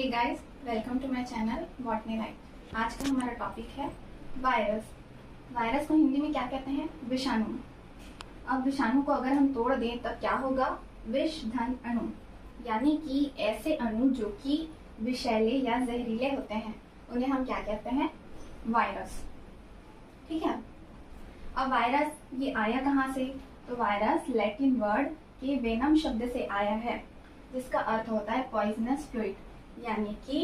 Hey guys, welcome to my channel botany life. आज का हमारा टॉपिक है वायरस। वायरस को हिंदी में क्या कहते हैं? विषाणु। अब विषाणु को अगर हम तोड़ दें तब क्या होगा? विष धन अणु, यानी कि ऐसे अणु जो कि विषैले या जहरीले होते हैं उन्हें हम क्या कहते हैं? वायरस। ठीक है। अब वायरस ये आया कहाँ से? तो वायरस लैटिन वर्ड के वेनम शब्द से आया है, जिसका अर्थ होता है पॉइजनस फ्लूइड, यानी कि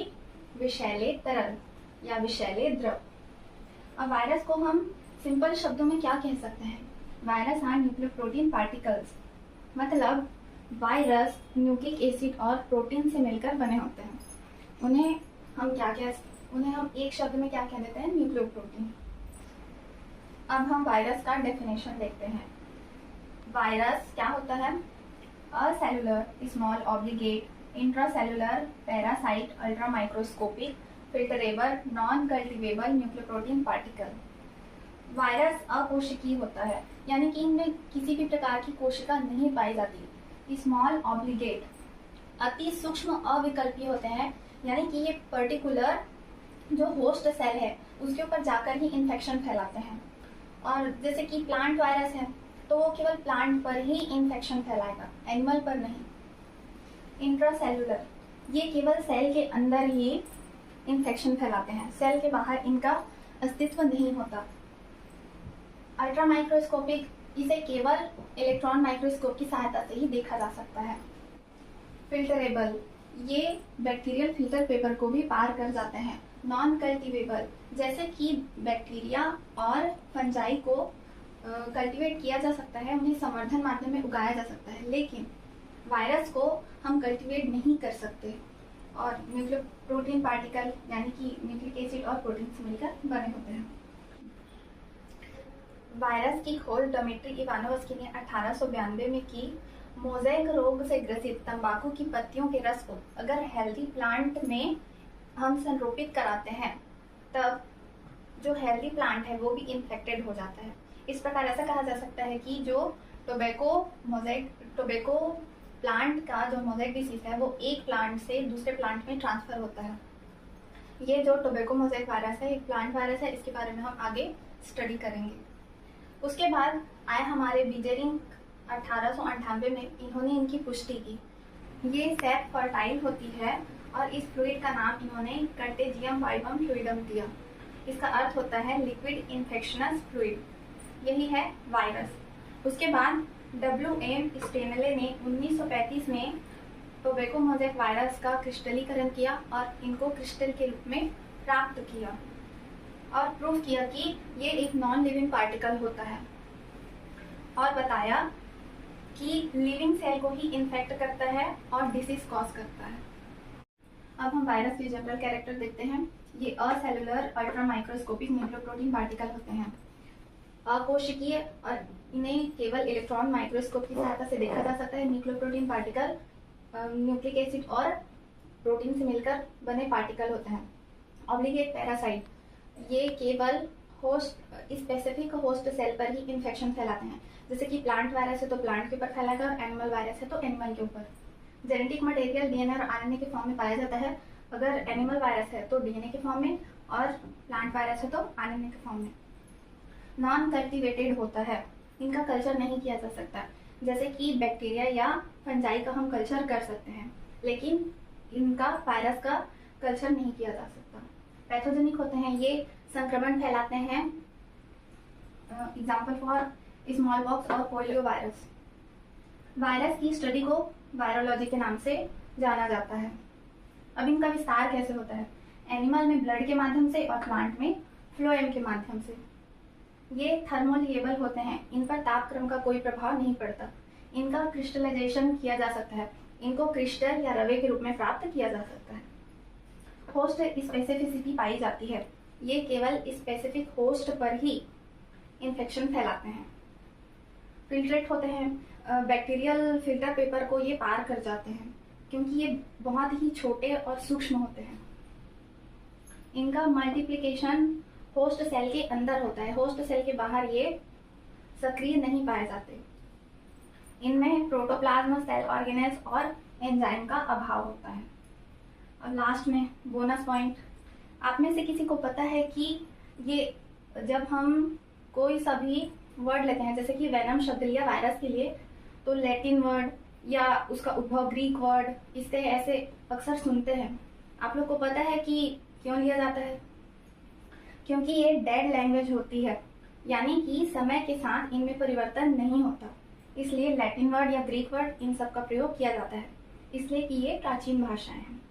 विषैले तरल या विषैले द्रव। अब वायरस को हम सिंपल शब्दों में क्या कह सकते हैं? Virus are nucleoprotein particles. मतलब वायरस न्यूक्लिक एसिड और प्रोटीन से मिलकर बने होते हैं। उन्हें हम एक शब्द में क्या कह देते हैं? न्यूक्लियोप्रोटीन। अब हम वायरस का डेफिनेशन देखते हैं। वायरस क्या होता है? Acellular, small, obligate, intracellular, parasite, ultra microscopic, filterable, non cultivable nucleoprotein particle. Virus अकोशिकीय होता है, यानी कि इनमें किसी भी प्रकार की कोशिका नहीं पाई जाती। स्मॉल, ऑब्लिगेट, अति सूक्ष्म अविकल्पीय होते हैं, यानी कि ये पर्टिकुलर जो होस्ट सेल है उसके ऊपर जाकर ही इन्फेक्शन फैलाते हैं। और जैसे कि प्लांट वायरस है तो वो केवल प्लांट पर ही इन्फेक्शन फैलाएगा, एनिमल पर नहीं। इंट्रासेलुलर, ये केवल सेल के अंदर ही इन्फेक्शन फैलाते हैं, सेल के बाहर इनका अस्तित्व नहीं होता। अल्ट्रा माइक्रोस्कोपिक, इसे केवल इलेक्ट्रॉन माइक्रोस्कोप की सहायता से ही देखा जा सकता है। फिल्टरेबल, ये बैक्टीरियल फिल्टर पेपर को भी पार कर जाते हैं। नॉन कल्टिवेबल, जैसे कि बैक्टीरिया और फंजाई को कल्टीवेट किया जा सकता है, उन्हें संवर्धन माध्यम में उगाया जा सकता है, लेकिन वायरस को हम कल्टीवेट नहीं कर सकते। और न्यूक्लियोप्रोटीन पार्टिकल, यानी कि न्यूक्लिक एसिड और प्रोटीन से मिलकर बने होते हैं। वायरस की खोज डमिट्री इवानोव्स्की ने 1892 में की। मोज़ेक रोग से ग्रसित तंबाकू की पत्तियों के रस को अगर हेल्दी प्लांट में हम संरोपित कराते हैं तब जो हेल्दी प्लांट है वो भी इन्फेक्टेड हो जाता है। इस प्रकार ऐसा कहा जा सकता है कि जो टोबैको प्लांट का जो मोज़ेक डिसीज है वो एक प्लांट से दूसरे प्लांट में ट्रांसफर होता है। ये जो टोबैको मोज़ेक वायरस है एक प्लांट वायरस है, इसके बारे में हम आगे स्टडी करेंगे। उसके बाद आए हमारे बीजेरिंग 1898 में, इन्होंने इनकी पुष्टि की। ये सेप फर्टाइल होती है और इस फ्लूइड का नाम इन्होंने कर्टेजियम वाइबम फ्लूइडम दिया। इसका अर्थ होता है लिक्विड इन्फेक्शनस फ्लूइड, यही है वायरस। उसके बाद WM स्टेनले ने 1935 में टोबैको मोज़ेक वायरस का क्रिस्टलीकरण किया और इनको क्रिस्टल के रूप में प्राप्त किया और प्रूव किया कि ये एक नॉन लिविंग पार्टिकल होता है, और बताया कि लिविंग सेल को ही इन्फेक्ट करता है और डिसीज कॉज करता है। अब हम वायरस के जनरल कैरेक्टर देखते हैं। ये असेलुलर अल्ट्रा माइक्रोस्कोपिक न्यूक्लियोप्रोटीन पार्टिकल होते हैं, अकोशिकीय, और इन्हें केवल इलेक्ट्रॉन माइक्रोस्कोप की सहायता से देखा जा सकता है। न्यूक्लियोप्रोटीन पार्टिकल न्यूक्लिक एसिड और प्रोटीन से मिलकर बने पार्टिकल होते हैं। ऑब्लिगेट पैरासाइट, ये केवल स्पेसिफिक होस्ट सेल पर ही इन्फेक्शन फैलाते हैं। जैसे कि प्लांट वायरस है तो प्लांट के ऊपर फैलाएगा और एनिमल वायरस है तो एनिमल के ऊपर। जेनेटिक मटेरियल DNA और RNA के फॉर्म में पाया जाता है। अगर एनिमल वायरस है तो DNA के फॉर्म में और प्लांट वायरस है तो RNA के फॉर्म में। नॉन कल्टीवेटेड होता है, इनका कल्चर नहीं किया जा सकता। जैसे कि बैक्टीरिया या फंजाई का हम कल्चर कर सकते हैं, लेकिन इनका वायरस का कल्चर नहीं किया जा सकता। पैथोजेनिक होते हैं, ये संक्रमण फैलाते हैं। एग्जाम्पल फॉर स्मॉल पॉक्स और पोलियो वायरस। वायरस की स्टडी को वायरोलॉजी के नाम से जाना जाता है। अब इनका विस्तार कैसे होता है? एनिमल में ब्लड के माध्यम से और प्लांट में फ्लोएम के माध्यम से। ये थर्मोलिएबल होते हैं, इन पर तापक्रम का कोई प्रभाव नहीं पड़ता। इनका क्रिस्टलाइजेशन किया जा सकता है, इनको क्रिस्टल या रवे के रूप में प्राप्त किया जा सकता है। होस्ट स्पेसिफिसिटी पाई जाती है, ये केवल स्पेसिफिक होस्ट पर ही इन्फेक्शन फैलाते हैं। फिल्ट्रेट होते हैं, बैक्टीरियल फिल्टर पेपर को ये पार कर जाते हैं क्योंकि ये बहुत ही छोटे और सूक्ष्म होते हैं। इनका मल्टीप्लिकेशन होस्ट सेल के अंदर होता है, होस्ट सेल के बाहर ये सक्रिय नहीं पाए जाते। इनमें प्रोटोप्लाज्म, सेल ऑर्गेनेल्स और एंजाइम का अभाव होता है। और लास्ट में बोनस पॉइंट, आप में से किसी को पता है कि ये जब हम कोई सा भी वर्ड लेते हैं, जैसे कि वेनम शब्द लिया वायरस के लिए, तो लैटिन वर्ड या उसका उद्भव ग्रीक वर्ड, इससे ऐसे अक्सर सुनते हैं। आप लोग को पता है कि क्यों लिया जाता है? क्योंकि ये डेड लैंग्वेज होती है, यानी कि समय के साथ इनमें परिवर्तन नहीं होता, इसलिए लैटिन वर्ड या ग्रीक वर्ड इन सब का प्रयोग किया जाता है, इसलिए कि ये प्राचीन भाषाएं हैं।